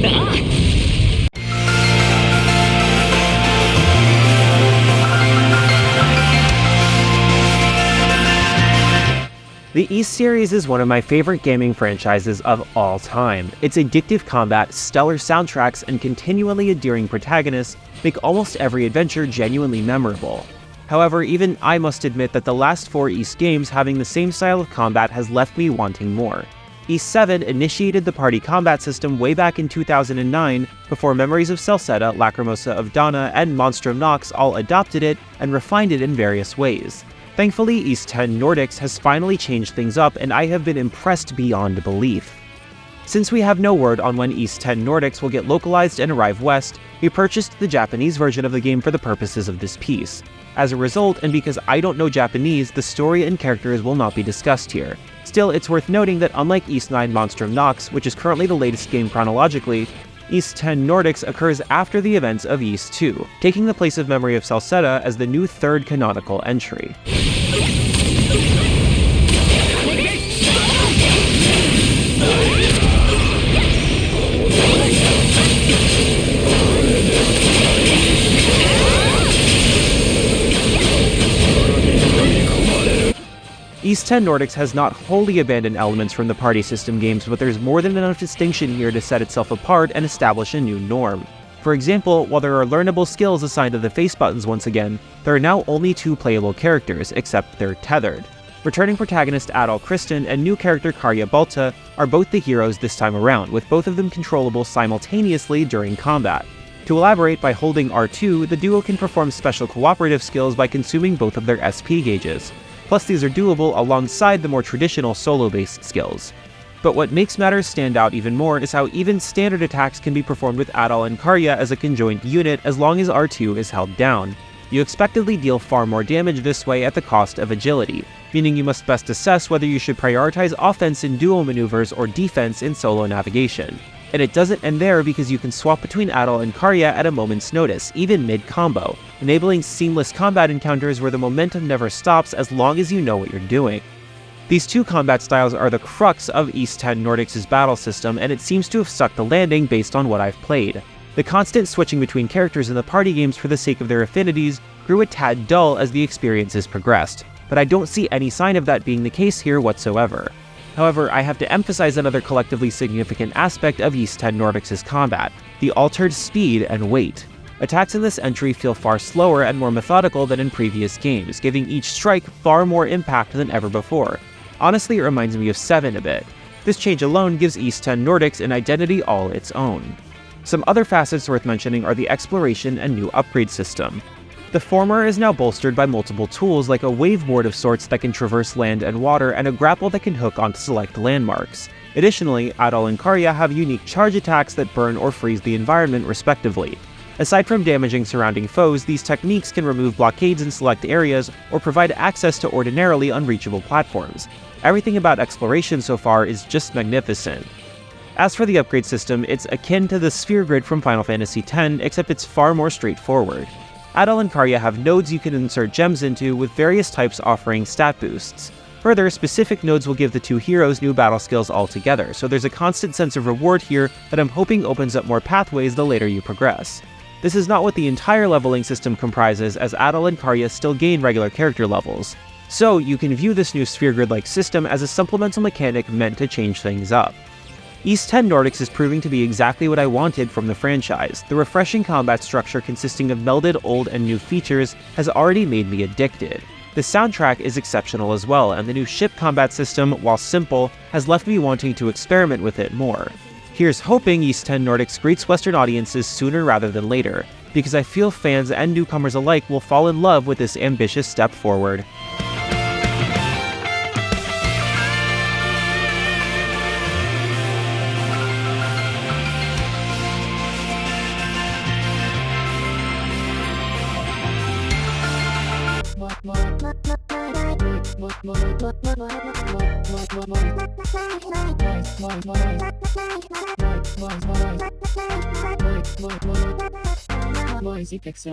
The Ys series is one of my favorite gaming franchises of all time. Its addictive combat, stellar soundtracks, and continually endearing protagonists make almost every adventure genuinely memorable. However, even I must admit that the last 4 Ys games having the same style of combat has left me wanting more. Ys 7 initiated the party combat system way back in 2009 before Memories of Celceta, Lacrimosa of Dana, and Monstrum Nox all adopted it and refined it in various ways. Thankfully, Ys X Nordics has finally changed things up, and I have been impressed beyond belief. Since we have no word on when Ys X Nordics will get localized and arrive west, we purchased the Japanese version of the game for the purposes of this piece. As a result, and because I don't know Japanese, the story and characters will not be discussed here. Still, it's worth noting that unlike Ys 9 Monstrum Nox, which is currently the latest game chronologically, Ys X Nordics occurs after the events of Ys 2, taking the place of Memory of Celceta as the new third canonical entry. Ys X Nordics has not wholly abandoned elements from the party system games, but there's more than enough distinction here to set itself apart and establish a new norm. For example, while there are learnable skills assigned to the face buttons once again, there are now only 2 playable characters, except they're tethered. Returning protagonist Adol Kristen and new character Karya Balta are both the heroes this time around, with both of them controllable simultaneously during combat. To elaborate, by holding R2, the duo can perform special cooperative skills by consuming both of their SP gauges. Plus, these are doable alongside the more traditional solo-based skills. But what makes matters stand out even more is how even standard attacks can be performed with Adol and Karya as a conjoined unit as long as R2 is held down. You expectedly deal far more damage this way at the cost of agility, meaning you must best assess whether you should prioritize offense in duo maneuvers or defense in solo navigation. And it doesn't end there, because you can swap between Adol and Karya at a moment's notice, even mid-combo, enabling seamless combat encounters where the momentum never stops as long as you know what you're doing. These 2 combat styles are the crux of Ys X Nordics' battle system, and it seems to have stuck the landing based on what I've played. The constant switching between characters in the party games for the sake of their affinities grew a tad dull as the experiences progressed, but I don't see any sign of that being the case here whatsoever. However, I have to emphasize another collectively significant aspect of Ys X Nordics' combat: the altered speed and weight. Attacks in this entry feel far slower and more methodical than in previous games, giving each strike far more impact than ever before. Honestly, it reminds me of 7 a bit. This change alone gives Ys X Nordics an identity all its own. Some other facets worth mentioning are the exploration and new upgrade system. The former is now bolstered by multiple tools like a waveboard of sorts that can traverse land and water, and a grapple that can hook onto select landmarks. Additionally, Adol and Karya have unique charge attacks that burn or freeze the environment respectively. Aside from damaging surrounding foes, these techniques can remove blockades in select areas or provide access to ordinarily unreachable platforms. Everything about exploration so far is just magnificent. As for the upgrade system, it's akin to the sphere grid from Final Fantasy X, except it's far more straightforward. Adol and Karya have nodes you can insert gems into, with various types offering stat boosts. Further, specific nodes will give the 2 heroes new battle skills altogether, so there's a constant sense of reward here that I'm hoping opens up more pathways the later you progress. This is not what the entire leveling system comprises, as Adol and Karya still gain regular character levels. So you can view this new sphere grid-like system as a supplemental mechanic meant to change things up. Ys X Nordics is proving to be exactly what I wanted from the franchise. The refreshing combat structure consisting of melded old and new features has already made me addicted. The soundtrack is exceptional as well, and the new ship combat system, while simple, has left me wanting to experiment with it more. Here's hoping Ys X Nordics greets Western audiences sooner rather than later, because I feel fans and newcomers alike will fall in love with this ambitious step forward. Ys X